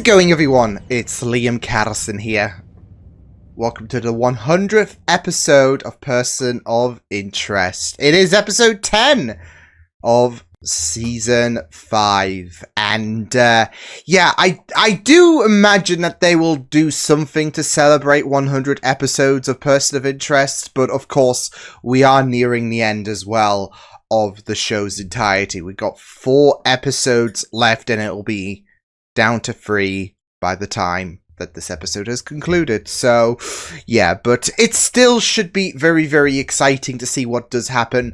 going, everyone? It's Liam Carson here. Welcome to the 100th episode of Person of Interest. It is episode 10 of season 5. And yeah, I do imagine that they will do something to celebrate 100 episodes of Person of Interest. But of course, we are nearing the end as well of the show's entirety. We've got 4 episodes left and it'll be down to 3 by the time that this episode has concluded. So, yeah, but it still should be very, very exciting to see what does happen.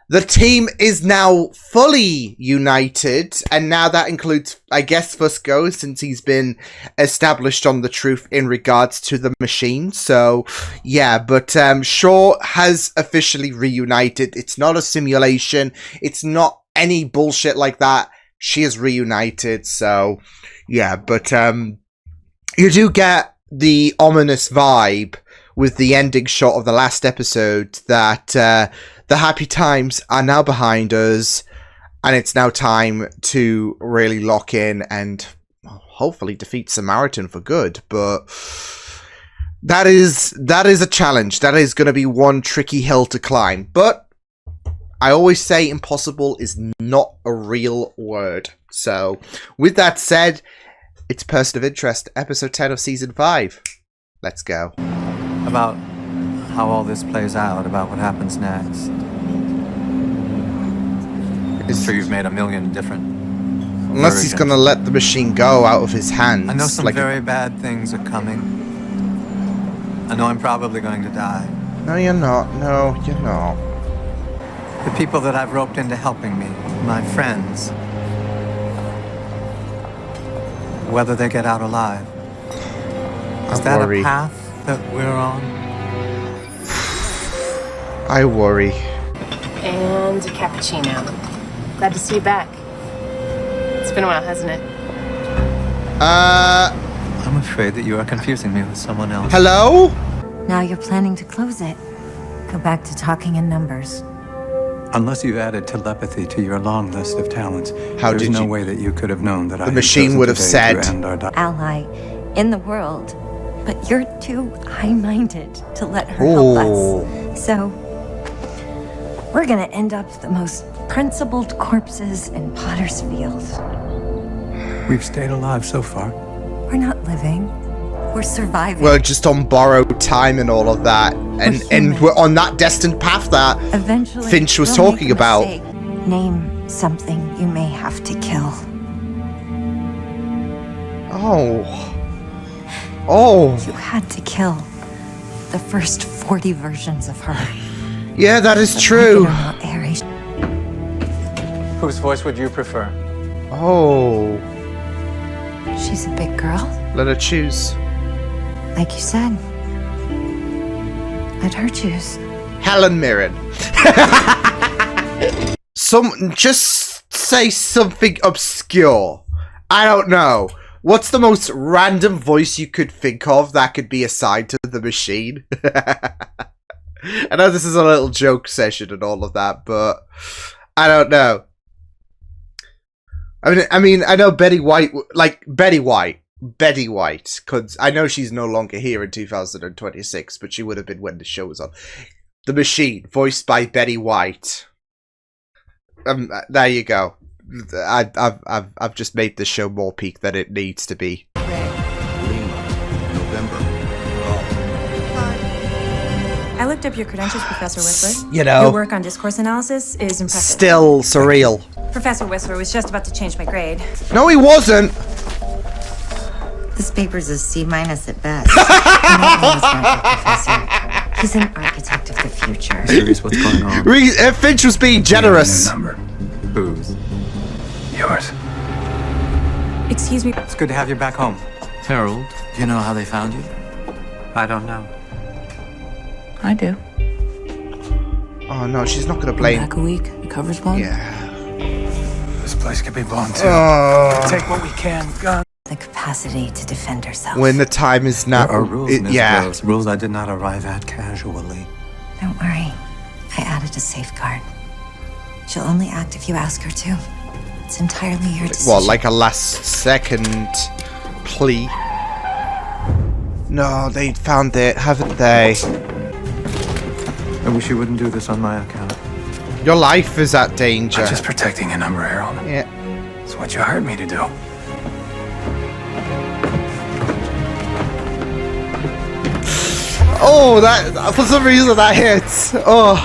The team is now fully united, and now that includes, I guess, Fusco, since he's been established on the truth in regards to the machine. So, yeah, but Shaw has officially reunited. It's not a simulation. It's not any bullshit like that. She is reunited, so yeah, but you do get the ominous vibe with the ending shot of the last episode that the happy times are now behind us, and it's now time to really lock in and hopefully defeat Samaritan for good. But that is a challenge. That is going to be one tricky hill to climb, but I always say impossible is not a real word. So, with that said, it's Person of Interest, episode 10 of season 5. Let's go. About how all this plays out, about what happens next. I'm sure you've made a million different Unless he's going to let the machine go out of his hands. I know some very bad things are coming. I know I'm probably going to die. No, you're not. No, you're not. The people that I've roped into helping me, my friends, whether they get out alive. Is that a path that we're on? I worry. And a cappuccino. Glad to see you back. It's been a while, hasn't it? I'm afraid that you are confusing me with someone else. Hello? Now you're planning to close it. Go back to talking in numbers. Unless you've added telepathy to your long list of talents, there's no way that you could have known that the machine would have said ally in the world, but you're too high-minded to let her help us. So we're gonna end up the most principled corpses in Potter's Field. We've stayed alive so far. We're not living. We're surviving. We're just on borrowed time and all of that. And we're on that destined path that eventually Finch was talking about. Name something you may have to kill. Oh. You had to kill the first 40 versions of her. Yeah, that is true. Whose voice would you prefer? Oh. She's a big girl. Let her choose. Like you said. Let her choose. Helen Mirren. Just say something obscure. I don't know. What's the most random voice you could think of that could be assigned to the machine? I know this is a little joke session and all of that, but I don't know. I mean, I know Betty White, because I know she's no longer here in 2026, but she would have been when the show was on. The Machine, voiced by Betty White. There you go. I've just made the show more peak than it needs to be. I looked up your credentials, Professor Whistler. You know, your work on discourse analysis is impressive. Still surreal. Professor Whistler was just about to change my grade. No, he wasn't. This paper's a C- at best. Professor. He's an architect of the future. Serious, what's going on? Finch was being generous. Whose? Yours. Excuse me. It's good to have you back home. Harold, do you know how they found you? I don't know. I do. Oh no, she's not going to blame. Back a week, the cover's blown. Yeah. This place could be blown too. Take what we can. Gun. The capacity to defend herself. When the time is now. There are rules, Miss Wells. Rules I did not arrive at casually. Don't worry. I added a safeguard. She'll only act if you ask her to. It's entirely your decision. What, like a last second plea. No, they found it, haven't they? I wish you wouldn't do this on my account. Your life is at danger. I'm just protecting a number, Harold. Yeah. It's what you hired me to do. Oh, that for some reason that hits. Oh.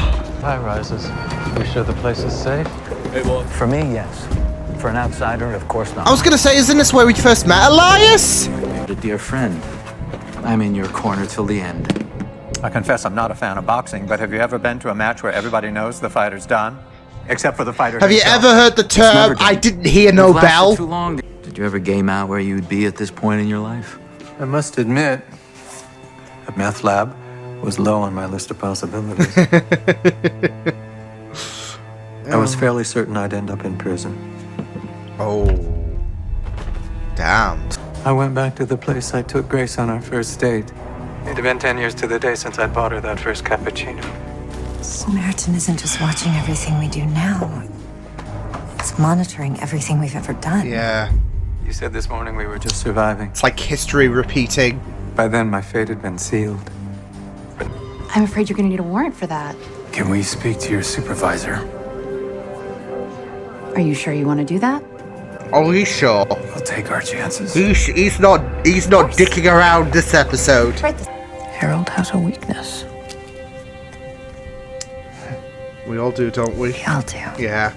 High rises. You sure the place is safe? For me, yes. For an outsider, of course not. I was gonna say, isn't this where we first met Elias? A dear friend. I'm in your corner till the end. I confess I'm not a fan of boxing, but have you ever been to a match where everybody knows the fighter's done? Except for the fighter Have you himself. ever heard the term, I didn't hear no You've lasted bell? too long. Did you ever game out where you'd be at this point in your life? I must admit, a meth lab was low on my list of possibilities. I was fairly certain I'd end up in prison. Oh. Damn. I went back to the place I took Grace on our first date. It had been 10 years to the day since I'd bought her that first cappuccino. Samaritan isn't just watching everything we do now. It's monitoring everything we've ever done. Yeah. You said this morning we were just surviving. It's like history repeating. By then, my fate had been sealed. I'm afraid you're gonna need a warrant for that. Can we speak to your supervisor? Are you sure you want to do that? Oh, he's sure. We'll take our chances. He's not dicking around this episode. Harold has a weakness. We all do, don't we? We all do. Yeah.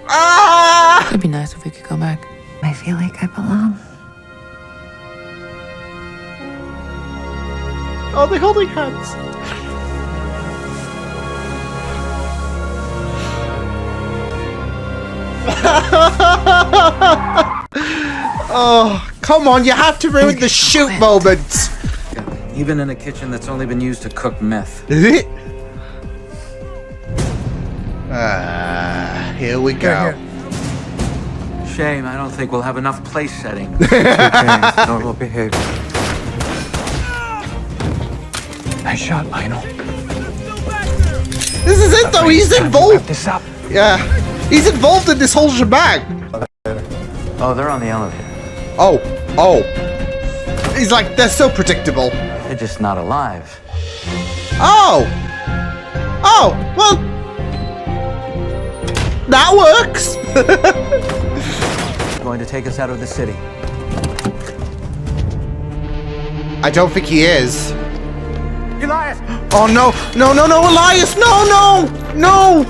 Ah! It'd be nice if we could go back. I feel like I belong. Oh, they're holding hands. Oh, come on, you have to ruin the shoot moment. Even in a kitchen that's only been used to cook meth. Here we go. Shame, I don't think we'll have enough place setting. Normal behavior. Nice shot, Lionel. This is it though, he's Wrap involved. this up. Yeah, he's involved in this whole shebang. Oh, they're on the elevator. Oh. He's like, they're so predictable. They're just not alive. Oh, well, that works. Going to take us out of the city. I don't think he is. Elias! Oh no, Elias, no! Oh no!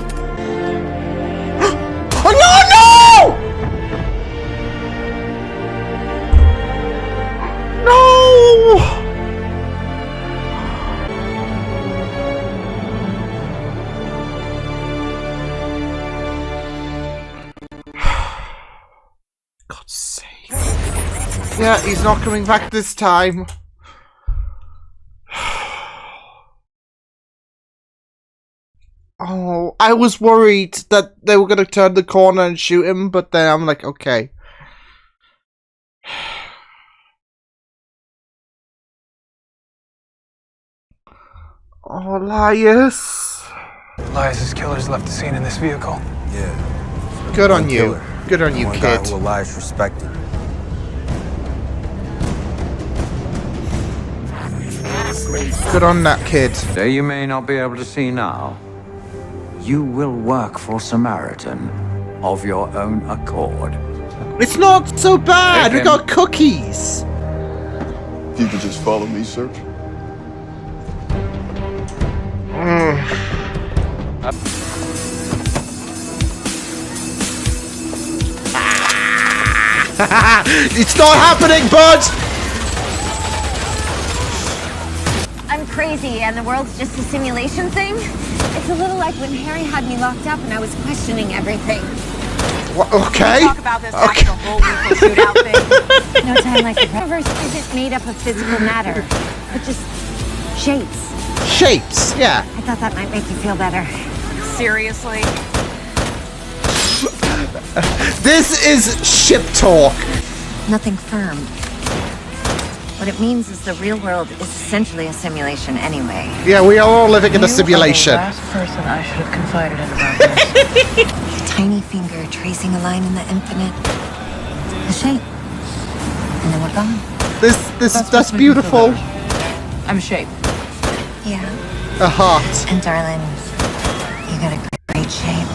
God's sake. Yeah, he's not coming back this time. Oh, I was worried that they were going to turn the corner and shoot him, but then I'm like, okay. Oh, Elias. Elias's killer's left the scene in this vehicle. Yeah. Good on you. Good on you, One guy kid. who Elias respected. Good on that kid. Though you may not be able to see now, you will work for Samaritan of your own accord. It's not so bad. We Take him. got cookies. If you could just follow me, sir. It's not happening, bud. I'm crazy and the world's just a simulation thing? It's a little like when Harry had me locked up and I was questioning everything. Okay. Talk about this after the whole lethal shootout thing. No time like the universe isn't made up of physical matter, but just shapes. Shapes, yeah. I thought that might make you feel better. Seriously? This is ship talk. Nothing firm. What it means is the real world is essentially a simulation anyway. Yeah, we are all living in a You simulation. are the last person I should have confided in about this. A tiny finger tracing a line in the infinite. A shape. gone. That's beautiful. I'm Shay. Yeah. A heart. And darling, you got a great shape.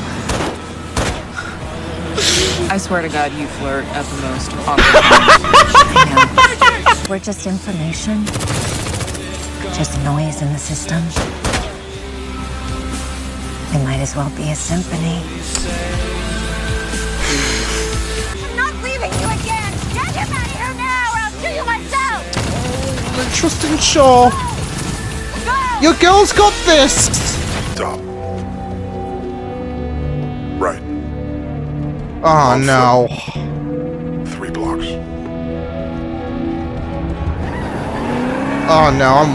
I swear to God, you flirt at the most awkward I know. We're just information. Just noise in the system. It might as well be a symphony. I'm not leaving you again! Get him out of here now, or I'll kill you myself! Interesting, Shaw. Your girl's got this! Stop. Right. Oh no. 3 blocks. Oh no,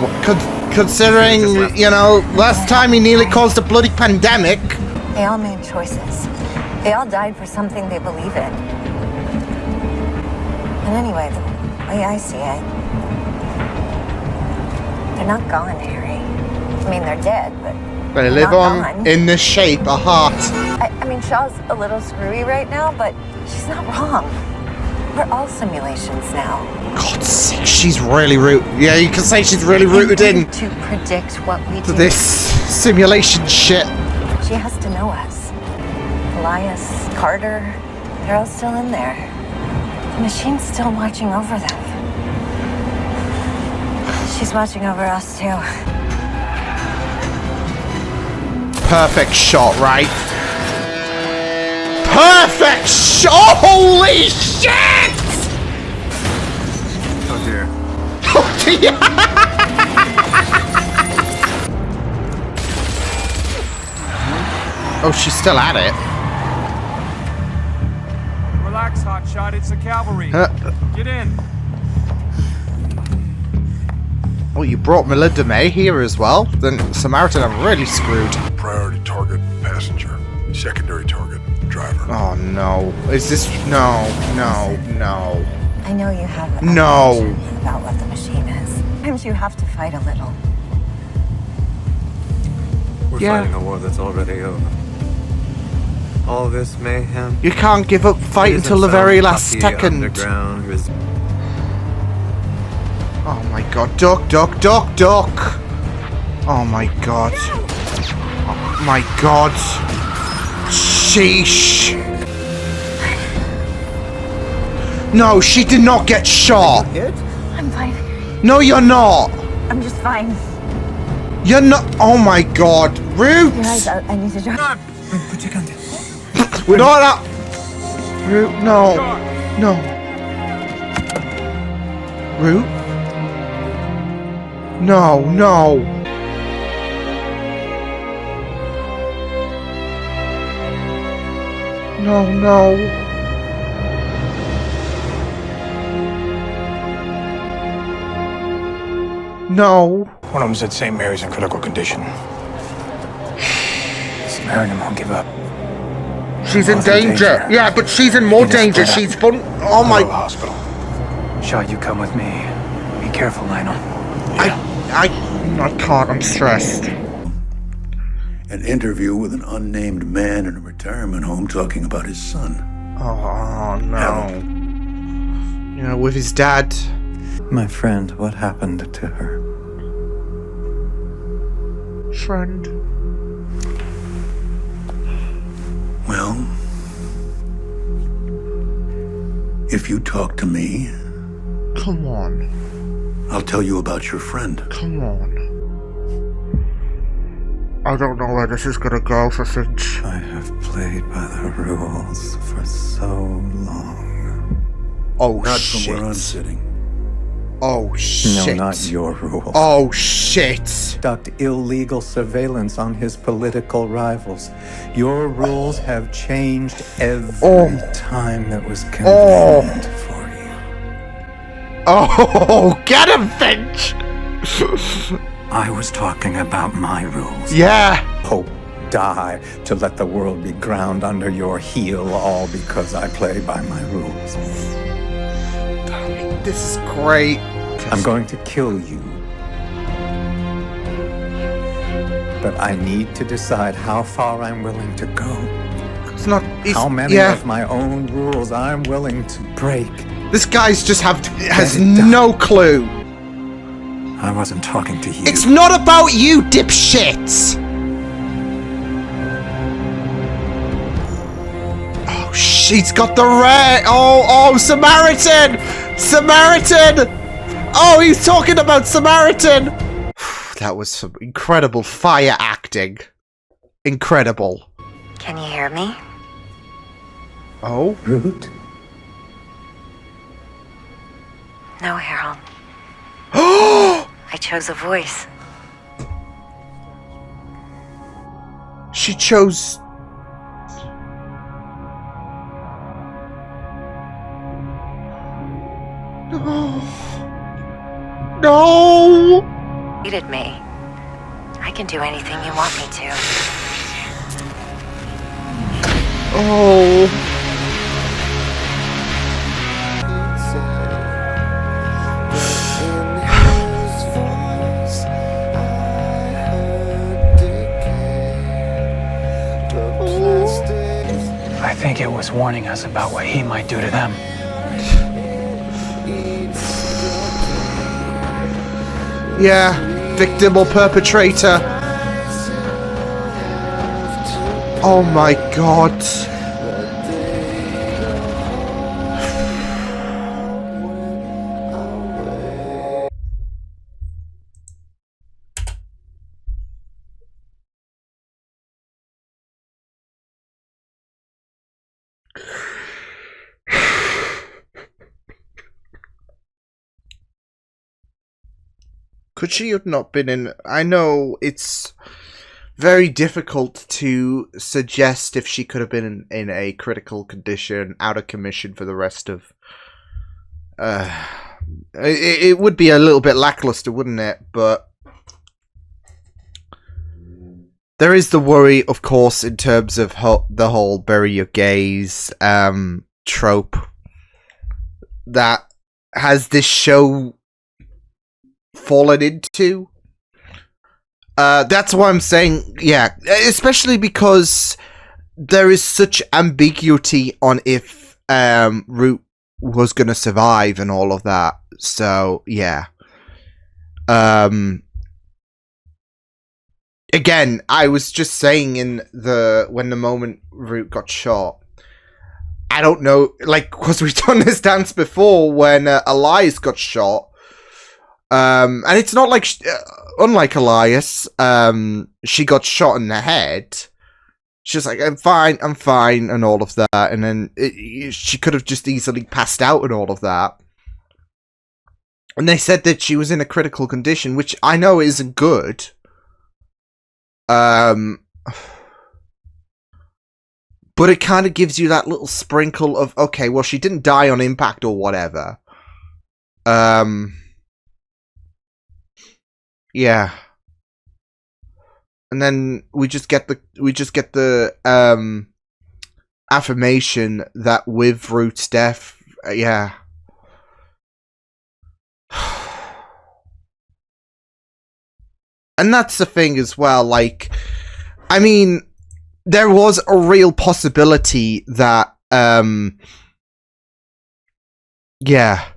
considering, you know, last time he nearly caused a bloody pandemic. They all made choices. They all died for something they believe in. And anyway, the way I see it, they're not gone, Harry. I mean, they're dead, but They live on in the shape, a heart. I mean, Shaw's a little screwy right now, but she's not wrong. We're all simulations now. God's sake, she's really yeah, you can say she's really rooted in To predict what we to do. this simulation shit. She has to know us. Elias, Carter, they're all still in there. The machine's still watching over them. She's watching over us, too. Perfect shot, right? Perfect shot! Holy shit! Oh dear. Oh dear! Oh, she's still at it. Relax, hotshot. It's the cavalry. Get in. Oh, you brought Melinda May here as well? Then Samaritan are really screwed. Priority target, passenger. Secondary target, driver. Oh no. Is this... No. I know you have No. apprehension about what the machine is. Sometimes you have to fight a little. We're fighting a war that's already over. All this mayhem. You can't give up fight It until the isn't very some last puppy second. underground Oh my god. Duck. Oh my god. Oh my god. Sheesh. No, she did not get shot. I'm fine. No, you're not. I'm just fine. You're not. Oh my god. Root. Guys, I need to drive. Put your gun down. We're not up. Root. No. No. Root. No. No. No. One of them's at St. Mary's in critical condition. Samaritan won't give up. She's in danger. Yeah, but she's in more danger. She's fun. Oh my. Hospital. Shaw, you come with me. Be careful, Lionel. I can't. I'm stressed. An interview with an unnamed man in a retirement home talking about his son. Oh no. You know, with his dad. My friend, what happened to her? Friend. Well, if you talk to me, Come on. I'll tell you about your friend. Come on. I don't know where this is gonna go for Finch. I have played by the rules for so long. Oh Not shit. from where I'm sitting. Oh shit. No, not your rules. Oh shit. Conduct illegal surveillance on his political rivals. Your rules have changed every time it was convenient for you. Oh, get him, Finch! I was talking about my rules. Yeah. Hope die to let the world be ground under your heel, all because I play by my rules. This is great. I'm going to kill you. But I need to decide how far I'm willing to go. It's not. How many of my own rules I'm willing to break. This guy's just has no clue. I wasn't talking to you. It's not about you, dipshits! Oh, she's got the red. Oh, Samaritan! Samaritan! Oh, he's talking about Samaritan! That was some incredible fire acting. Incredible. Can you hear me? Oh? Root? No, Harold. I chose a voice. She chose... No. No! Hated me. I can do anything you want me to. Oh. I think it was warning us about what he might do to them. Yeah, victim or perpetrator. Oh my god. Could she have not been in... I know it's very difficult to suggest if she could have been in a critical condition, out of commission for the rest of... It would be a little bit lackluster, wouldn't it? But... there is the worry, of course, in terms of the whole bury your gays trope that has this show fallen into. That's why I'm saying, yeah, especially because there is such ambiguity on if Root was going to survive and all of that. So, yeah. Again, I was just saying when the moment Root got shot, I don't know, like, because we've done this dance before when Elias got shot. And it's not like, unlike Elias, she got shot in the head. She's like, I'm fine, and all of that. And then she could have just easily passed out and all of that. And they said that she was in a critical condition, which I know isn't good. But it kind of gives you that little sprinkle of, okay, well, she didn't die on impact or whatever. Yeah. And then we just get the affirmation that with Root's death, yeah. And that's the thing as well, like, I mean, there was a real possibility that, yeah.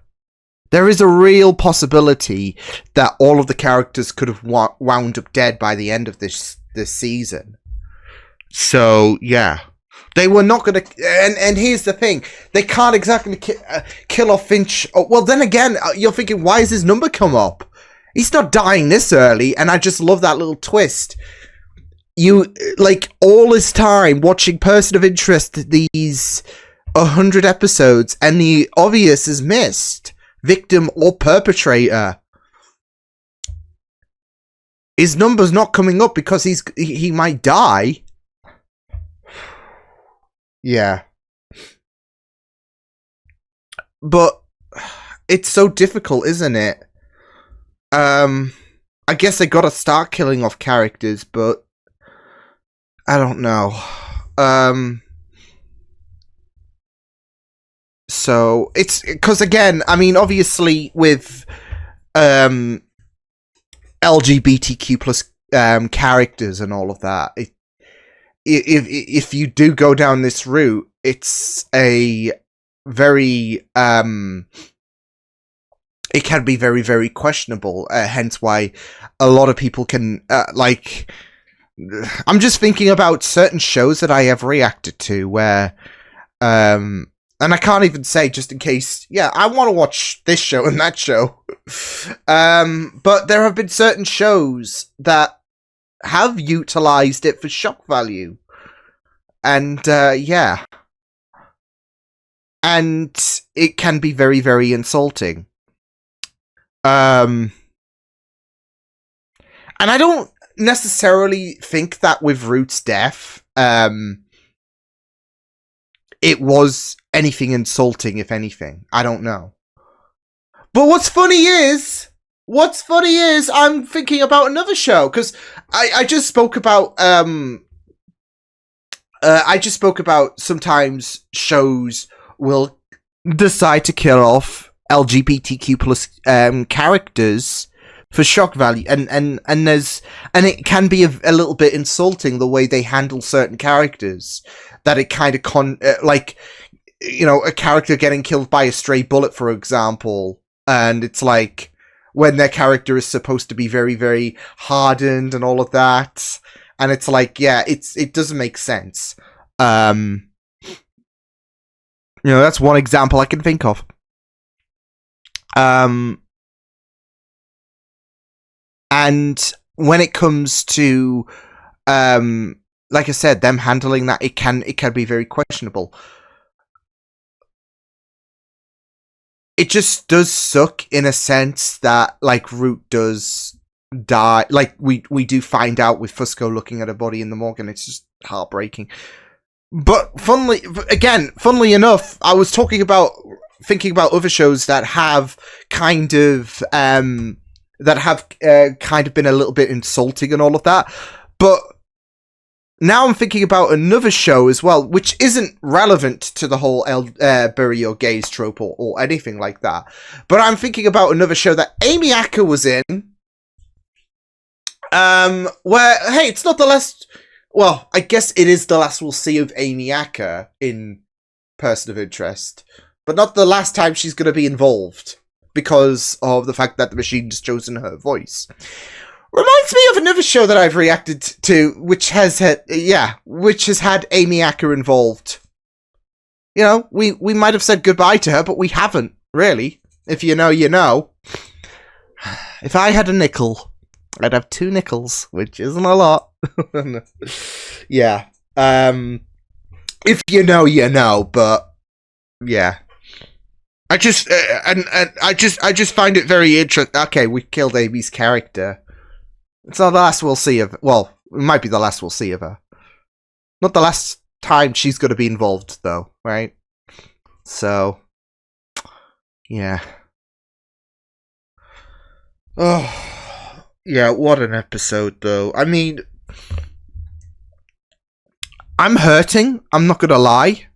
There is a real possibility that all of the characters could have wound up dead by the end of this season. So, yeah. They were not going to... And here's the thing. They can't exactly kill off Finch. Oh, well, then again, you're thinking, why has his number come up? He's not dying this early, and I just love that little twist. You, like, all this time watching Person of Interest, these 100 episodes, and the obvious is missed. Victim or perpetrator. His number's not coming up because he might die. Yeah. But it's so difficult, isn't it? I guess they gotta start killing off characters, but I don't know. So it's because, again, I mean, obviously with LGBTQ plus characters and all of that, if you do go down this route, it's a very it can be very, very questionable, hence why a lot of people can like, I'm just thinking about certain shows that I have reacted to where and I can't even say, just in case, yeah, I want to watch this show and that show. But there have been certain shows that have utilized it for shock value. And, yeah. And it can be very, very insulting. And I don't necessarily think that with Root's death, it was anything insulting, if anything. I don't know. But what's funny is I'm thinking about another show, because I just spoke about sometimes shows will decide to kill off LGBTQ plus characters for shock value, and it can be a little bit insulting the way they handle certain characters, that it kind of like, you know, a character getting killed by a stray bullet, for example, and it's like, when their character is supposed to be very, very hardened and all of that, and it's like, yeah, it doesn't make sense. You know, that's one example I can think of. And when it comes to, like I said, them handling that, it can be very questionable. It just does suck in a sense that, like, Root does die. Like, we do find out with Fusco looking at her body in the morgue, and it's just heartbreaking. But funnily enough, I was thinking about other shows that have kind of been a little bit insulting and all of that. But now I'm thinking about another show as well, which isn't relevant to the whole bury your gays trope or anything like that. But I'm thinking about another show that Amy Acker was in, where, hey, it's not the last. Well, I guess it is the last we'll see of Amy Acker in Person of Interest, but not the last time she's going to be involved, because of the fact that the machine's chosen her voice. Reminds me of another show that I've reacted to, which has had Amy Acker involved. You know, we might have said goodbye to her, but we haven't, really. If you know, you know. If I had a nickel, I'd have 2 nickels, which isn't a lot. Yeah. If you know, you know, but yeah. I just I just find it very interesting. Okay, we killed Amy's character. It's not the last we'll see of. Well, it might be the last we'll see of her. Not the last time she's going to be involved, though, right? So, yeah. Oh, yeah. What an episode, though. I mean, I'm hurting. I'm not going to lie.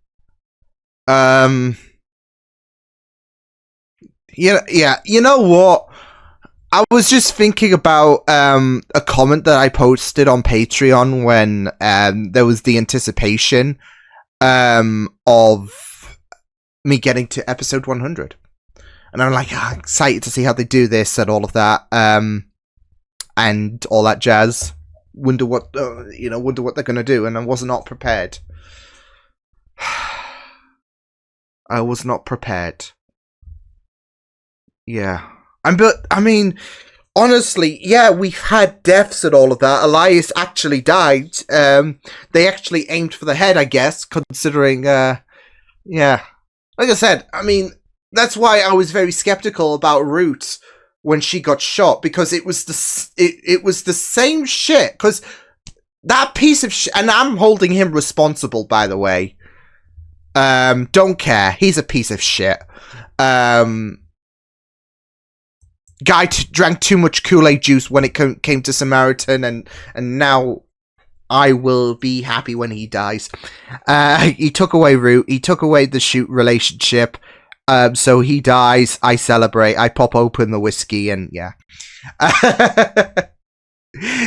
Yeah. You know what? I was just thinking about a comment that I posted on Patreon when there was the anticipation of me getting to episode 100. And I'm like, excited to see how they do this and all of that, and all that jazz. Wonder what they're gonna do, and I was not prepared. I was not prepared. Yeah. I mean, honestly, yeah, we've had deaths and all of that. Elias actually died. They actually aimed for the head, I guess, considering, yeah. Like I said, I mean, that's why I was very skeptical about Root when she got shot, because it was the same shit, because that piece of shit, and I'm holding him responsible, by the way. Don't care. He's a piece of shit. Guy drank too much Kool-Aid juice when it came to Samaritan, and now I will be happy when he dies. He took away Root. He took away the shoot relationship. So he dies. I celebrate. I pop open the whiskey, and yeah.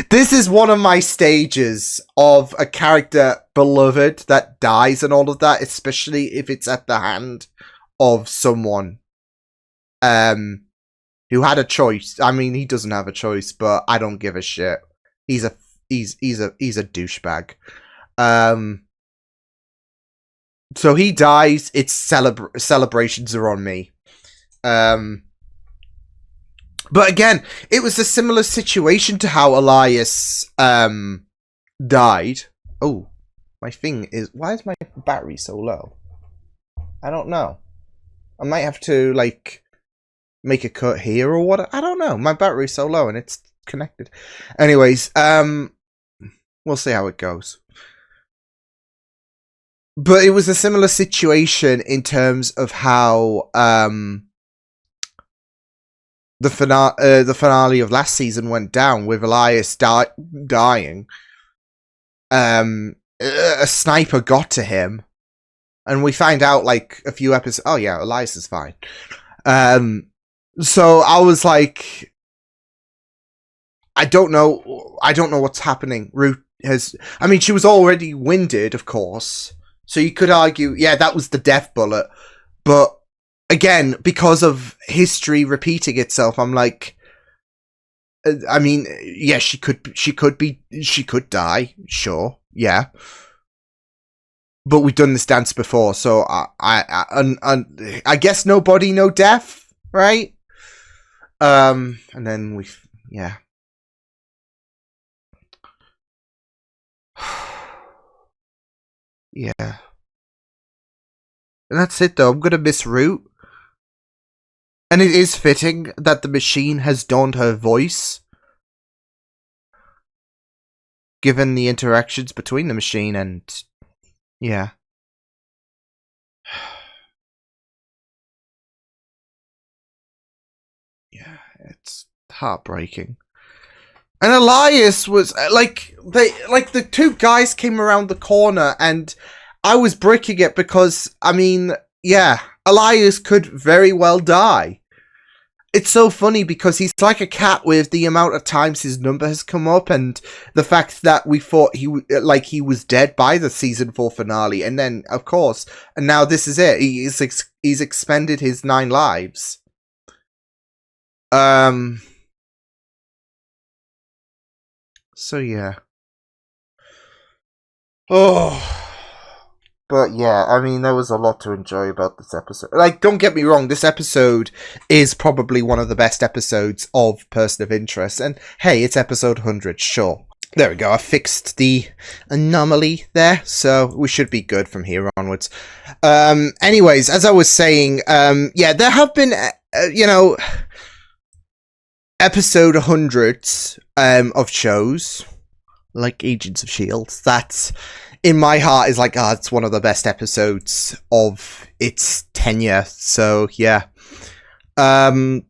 This is one of my stages of a character beloved that dies and all of that, especially if it's at the hand of someone who had a choice. I mean, he doesn't have a choice, but I don't give a shit. He's a douchebag. So he dies. It's celebrations are on me. But again, it was a similar situation to how Elias died. Oh, my thing is... Why is my battery so low? I don't know. I might have to, like, make a cut here or what. I don't know. My battery's so low and it's connected. Anyways, we'll see how it goes. But it was a similar situation in terms of how the finale of last season went down with Elias dying. A sniper got to him, and we find out like a few episodes. Oh yeah, Elias is fine. So I was like, I don't know what's happening. Ruth has, I mean, she was already winded, of course. So you could argue, yeah, that was the death bullet. But again, because of history repeating itself, I'm like, I mean, yeah, she could die, sure, yeah. But we've done this dance before, so I guess no body, no death, right? And then yeah. Yeah. And that's it though. I'm gonna miss Root. And it is fitting that the machine has donned her voice, given the interactions between the machine and... yeah. Yeah, it's heartbreaking. And Elias was like the two guys came around the corner and I was bricking it because, I mean, yeah, Elias could very well die. It's so funny because he's like a cat with the amount of times his number has come up and the fact that we thought he was dead by the season 4 finale, and then of course, and now this is it. He's expended his 9 lives. So yeah. Oh. But yeah, I mean, there was a lot to enjoy about this episode. Like, don't get me wrong, this episode is probably one of the best episodes of Person of Interest. And hey, it's episode 100, sure. There we go, I fixed the anomaly there, so we should be good from here onwards. Anyways, as I was saying, yeah, there have been, you know, episode 100s of shows, like Agents of S.H.I.E.L.D., that's... in my heart is like, it's one of the best episodes of its tenure. So yeah, and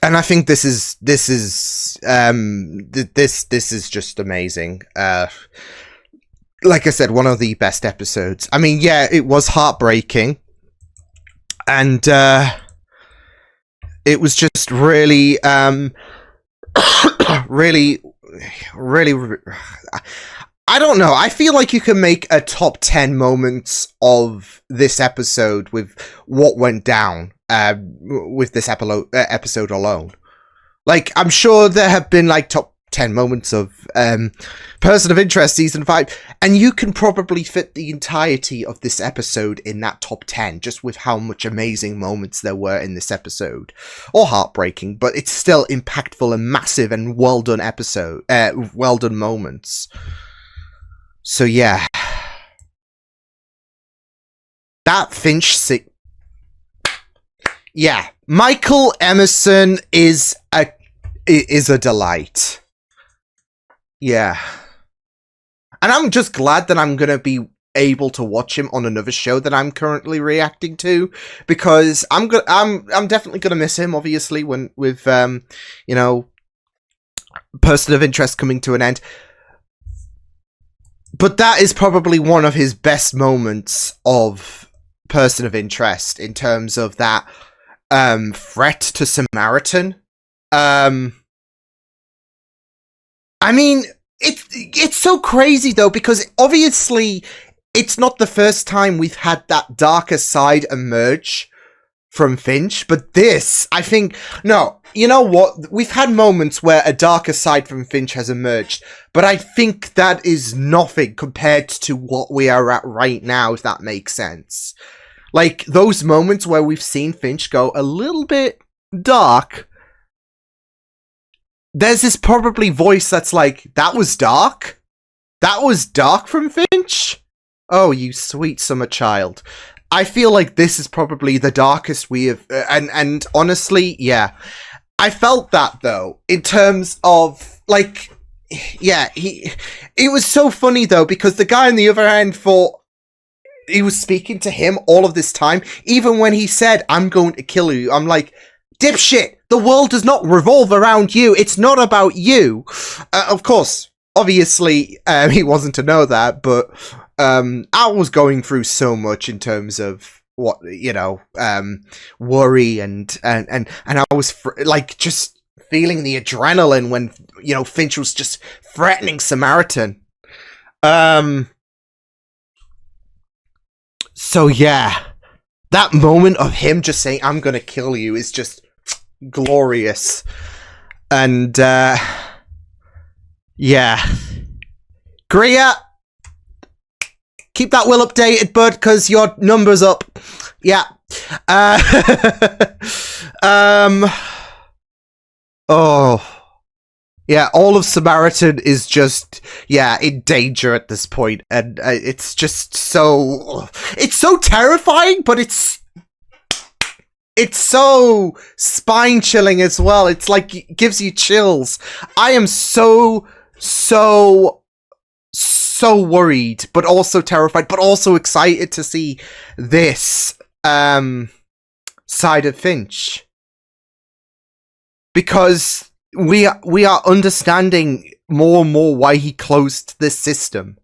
I think this is just amazing. Like I said, one of the best episodes. I mean, yeah, it was heartbreaking, and it was just really, really. I don't know. I feel like you can make a top 10 moments of this episode with what went down with this episode alone. Like, I'm sure there have been like top 10 moments of Person of Interest season 5, and you can probably fit the entirety of this episode in that top 10 just with how much amazing moments there were in this episode. Or heartbreaking, but it's still impactful and massive and well done episode, well done moments. So yeah. That Finch yeah, Michael Emerson is a delight. Yeah. And I'm just glad that I'm going to be able to watch him on another show that I'm currently reacting to, because I'm definitely going to miss him, obviously, when with you know, Person of Interest coming to an end. But that is probably one of his best moments of Person of Interest in terms of that threat to Samaritan. I mean, it's so crazy though, because obviously it's not the first time we've had that darker side emerge from Finch, but this, I think, no, you know what? We've had moments where a darker side from Finch has emerged, but I think that is nothing compared to what we are at right now, if that makes sense. Like, those moments where we've seen Finch go a little bit dark, there's this probably voice that's like, that was dark? That was dark from Finch? Oh, you sweet summer child. I feel like this is probably the darkest we have, and honestly, yeah. I felt that, though, in terms of, like, yeah, it was so funny, though, because the guy on the other end thought he was speaking to him all of this time, even when he said, I'm going to kill you. I'm like, dipshit, the world does not revolve around you, it's not about you. Of course, obviously, he wasn't to know that, but I was going through so much in terms of what, you know, worry and I was like just feeling the adrenaline when, you know, Finch was just threatening Samaritan. So yeah, that moment of him just saying, I'm gonna kill you is just glorious. And yeah. Gria, keep that will updated, bud, because your number's up. Yeah. Oh. Yeah, all of Samaritan is just, yeah, in danger at this point, and it's just so... It's so terrifying, but it's so spine-chilling as well. It's like, it gives you chills. I am so worried, but also terrified, but also excited to see this side of Finch. Because we are understanding more and more why he closed this system.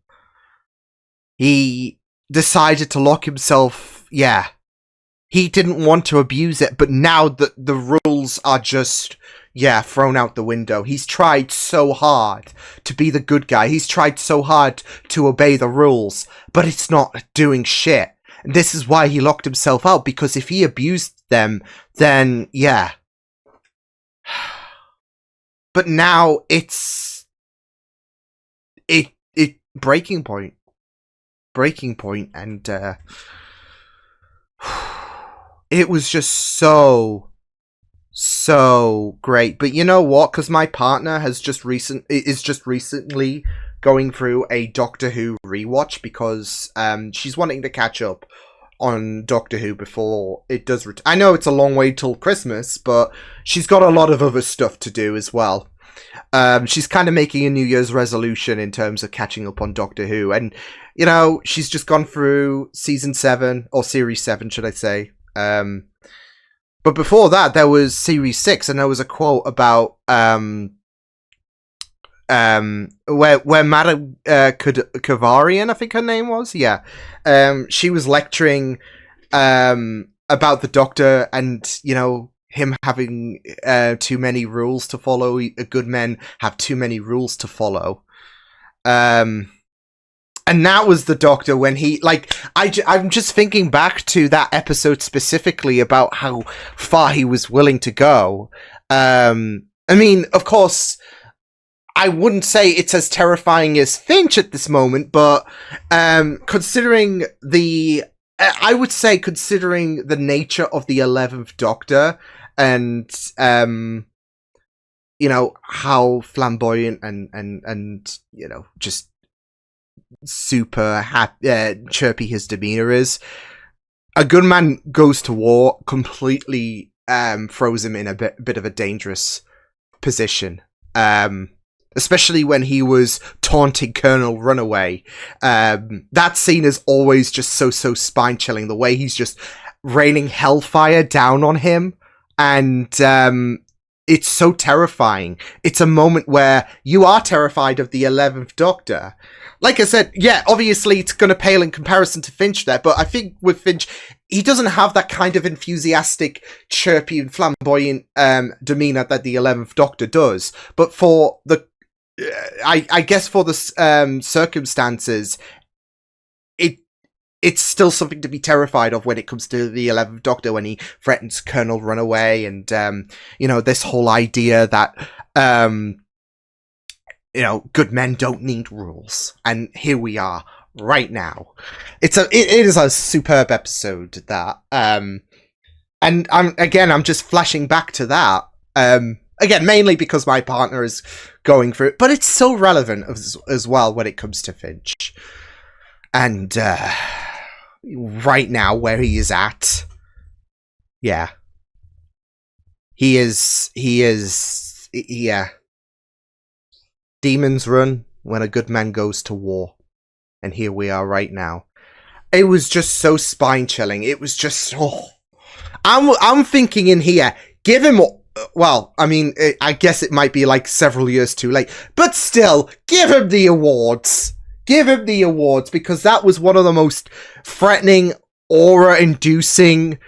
He decided to lock himself, yeah. He didn't want to abuse it, but now the rules are just, yeah, thrown out the window. He's tried so hard to be the good guy. He's tried so hard to obey the rules, but it's not doing shit. And this is why he locked himself out, because if he abused them, then, yeah. But now it's breaking point, and it was just so great. But you know what? Because my partner is just recently going through a Doctor Who rewatch because she's wanting to catch up on Doctor Who before it does I know it's a long way till Christmas, but she's got a lot of other stuff to do as well. She's kind of making a New Year's resolution in terms of catching up on Doctor Who, and you know, she's just gone through season 7, or series 7 should I say. But before that there was series 6, and there was a quote about where Madame Kavarian, I think her name was, yeah. She was lecturing about the Doctor and, you know, him having too many rules to follow. Good men have too many rules to follow. And that was the Doctor when he, like, I'm just thinking back to that episode specifically about how far he was willing to go. I mean, of course, I wouldn't say it's as terrifying as Finch at this moment, but considering the nature of the 11th Doctor and you know, how flamboyant and you know, just super happy, chirpy his demeanor is, A Good Man Goes to War completely throws him in a bit of a dangerous position. Especially when he was taunting Colonel Runaway. That scene is always just so spine-chilling. The way he's just raining hellfire down on him. And it's so terrifying. It's a moment where you are terrified of the 11th Doctor. Like I said, yeah, obviously it's going to pale in comparison to Finch there, but I think with Finch, he doesn't have that kind of enthusiastic, chirpy, and flamboyant demeanor that the 11th Doctor does. But for the I guess for the circumstances, it it's still something to be terrified of when it comes to the 11th Doctor, when he threatens Colonel Runaway, and you know, this whole idea that you know, good men don't need rules, and here we are right now. It is a superb episode, that and I'm just flashing back to that again, mainly because my partner is going through it, but it's so relevant as well when it comes to Finch. And right now, where he is at, yeah, he is, yeah. Demons run when a good man goes to war, and here we are right now. It was just so spine-chilling. It was just so... I'm thinking in here, give him... Well, I mean, I guess it might be like several years too late, but still, give him the awards. Give him the awards, because that was one of the most threatening, aura-inducing,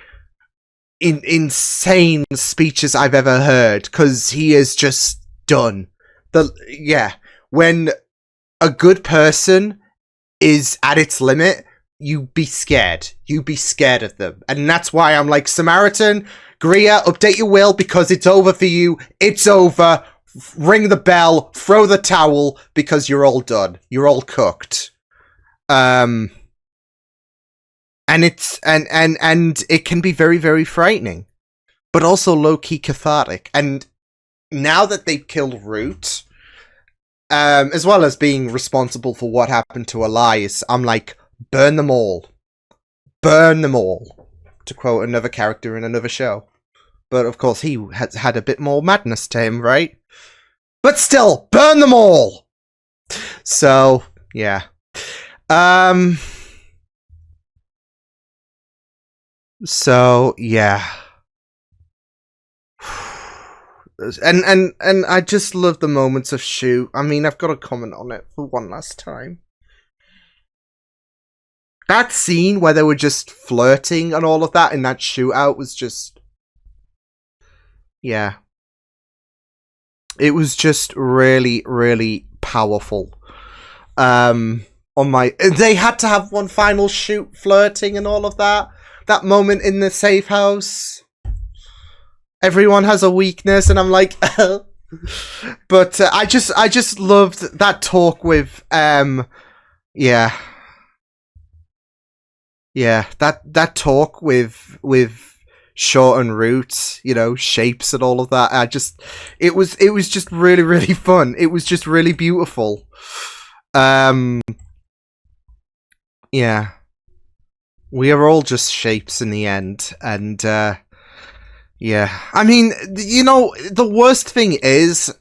insane speeches I've ever heard, because he is just done. Yeah, when a good person is at its limit, you be scared. You be scared of them. And that's why I'm like, Samaritan, Gria, update your will, because it's over for you. It's over. Ring the bell, throw the towel, because you're all done. You're all cooked. And it's and it can be very, very frightening, but also low-key cathartic. And now that they've killed Root, as well as being responsible for what happened to Elias, I'm like, burn them all. Burn them all. To quote another character in another show. But of course, he has had a bit more madness to him, right? But still, burn them all! So, yeah. So, yeah. And I just love the moments of Shu. I mean, I've got to comment on it for one last time. That scene where they were just flirting and all of that in that shootout was just... Yeah. It was just really, really powerful. They had to have one final shoot flirting and all of that. That moment in the safe house. Everyone has a weakness, and I'm like, but I just loved that talk with, yeah, that talk with Shaw and Root, you know, shapes and all of that. It was just really, really fun. It was just really beautiful. Yeah, we are all just shapes in the end, and yeah, I mean, you know, the worst thing is,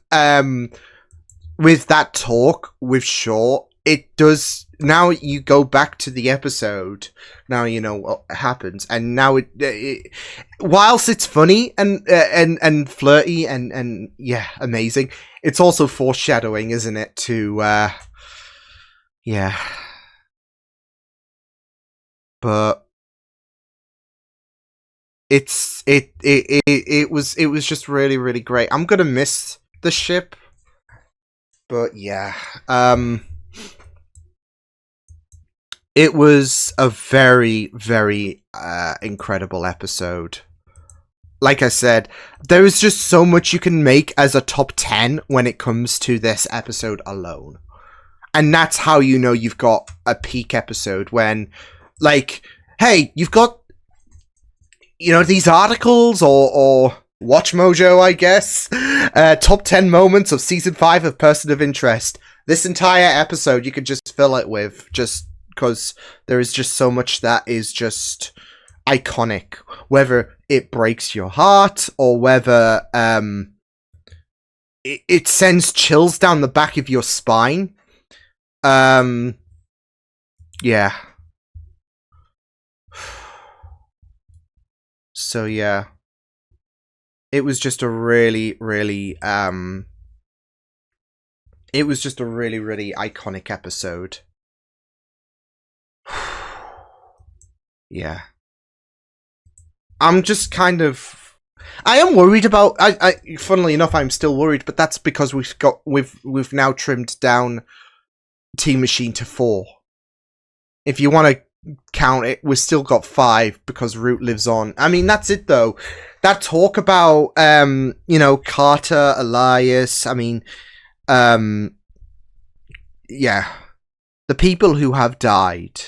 with that talk with Shaw, it does, now you go back to the episode, now you know what happens, and now it whilst it's funny and flirty and yeah, amazing, it's also foreshadowing, isn't it, to, yeah. But it was just really, really great. I'm gonna miss the ship, but yeah, it was a very, very incredible episode. Like I said, there is just so much you can make as a top 10 when it comes to this episode alone, and that's how you know you've got a peak episode, when, like, hey, you've got, you know, these articles or Watch Mojo, I guess, top 10 moments of season 5 of Person of Interest. This entire episode you could just fill it with, just because there is just so much that is just iconic, whether it breaks your heart or whether it sends chills down the back of your spine. Yeah. So yeah, it was just a really, really, it was just a really, really iconic episode. Yeah. I'm just kind of, I am worried about, funnily enough, I'm still worried, but that's because we've now trimmed down Team Machine to 4. If you want to count it, we've still got 5 because Root lives on. I mean, that's it though. That talk about, you know, Carter, Elias, I mean, yeah. The people who have died,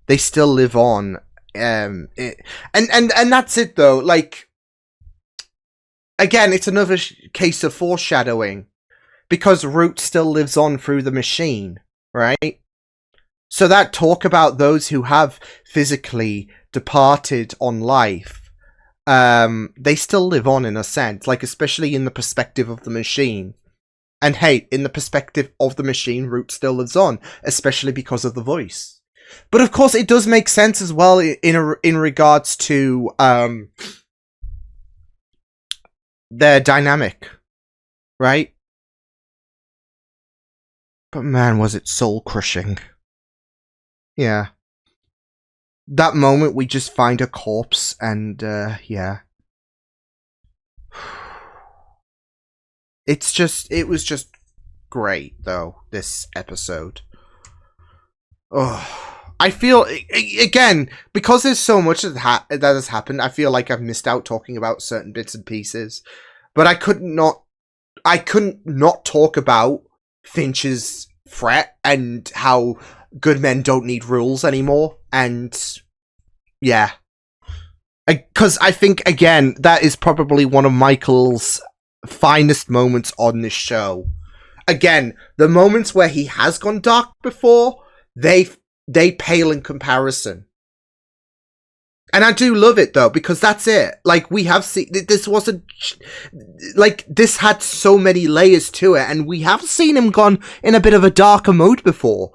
they still live on. And that's it though. Like, again, it's another case of foreshadowing. Because Root still lives on through the machine, right? So that talk about those who have physically departed on life, they still live on in a sense, like especially in the perspective of the machine. And hey, in the perspective of the machine, Root still lives on, especially because of the voice. But of course, it does make sense as well in regards to their dynamic, right? But man, was it soul-crushing. Yeah. That moment we just find a corpse and, yeah. It was just great, though, this episode. Oh, I feel, again, because there's so much that has happened, I feel like I've missed out talking about certain bits and pieces. But I couldn't not talk about Finch's threat and how good men don't need rules anymore. And, yeah. Because I think, again, that is probably one of Michael's finest moments on this show. Again, the moments where he has gone dark before, they pale in comparison. And I do love it though, because that's it. Like, we have seen, this wasn't, like, this had so many layers to it, and we have seen him gone in a bit of a darker mode before.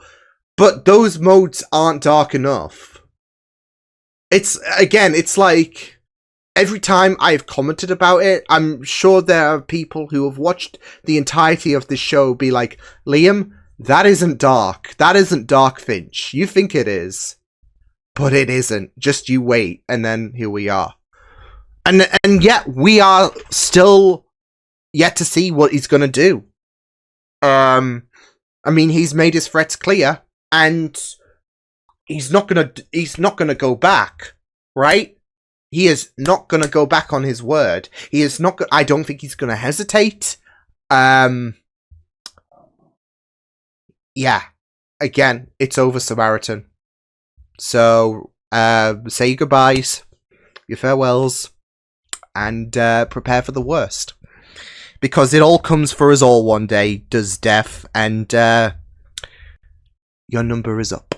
But those modes aren't dark enough. It's, again, it's like, every time I've commented about it, I'm sure there are people who have watched the entirety of this show be like, Liam, that isn't dark. That isn't dark, Finch. You think it is. But it isn't. Just you wait. And then here we are. And yet, we are still yet to see what he's going to do. I mean, he's made his threats clear. And he's not going to go back. Right? He is not going to go back on his word. He is not. I don't think he's going to hesitate. Yeah. Again, it's over, Samaritan. So, say your goodbyes, your farewells, and prepare for the worst. Because it all comes for us all one day, does death, and your number is up.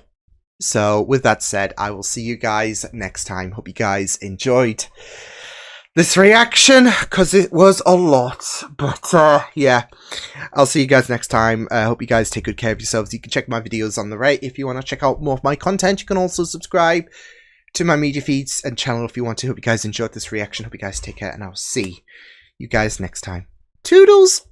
So, with that said, I will see you guys next time. Hope you guys enjoyed this reaction, because it was a lot. But, yeah, I'll see you guys next time. I hope you guys take good care of yourselves. You can check my videos on the right if you want to check out more of my content. You can also subscribe to my media feeds and channel if you want to. Hope you guys enjoyed this reaction. Hope you guys take care, and I'll see you guys next time. Toodles!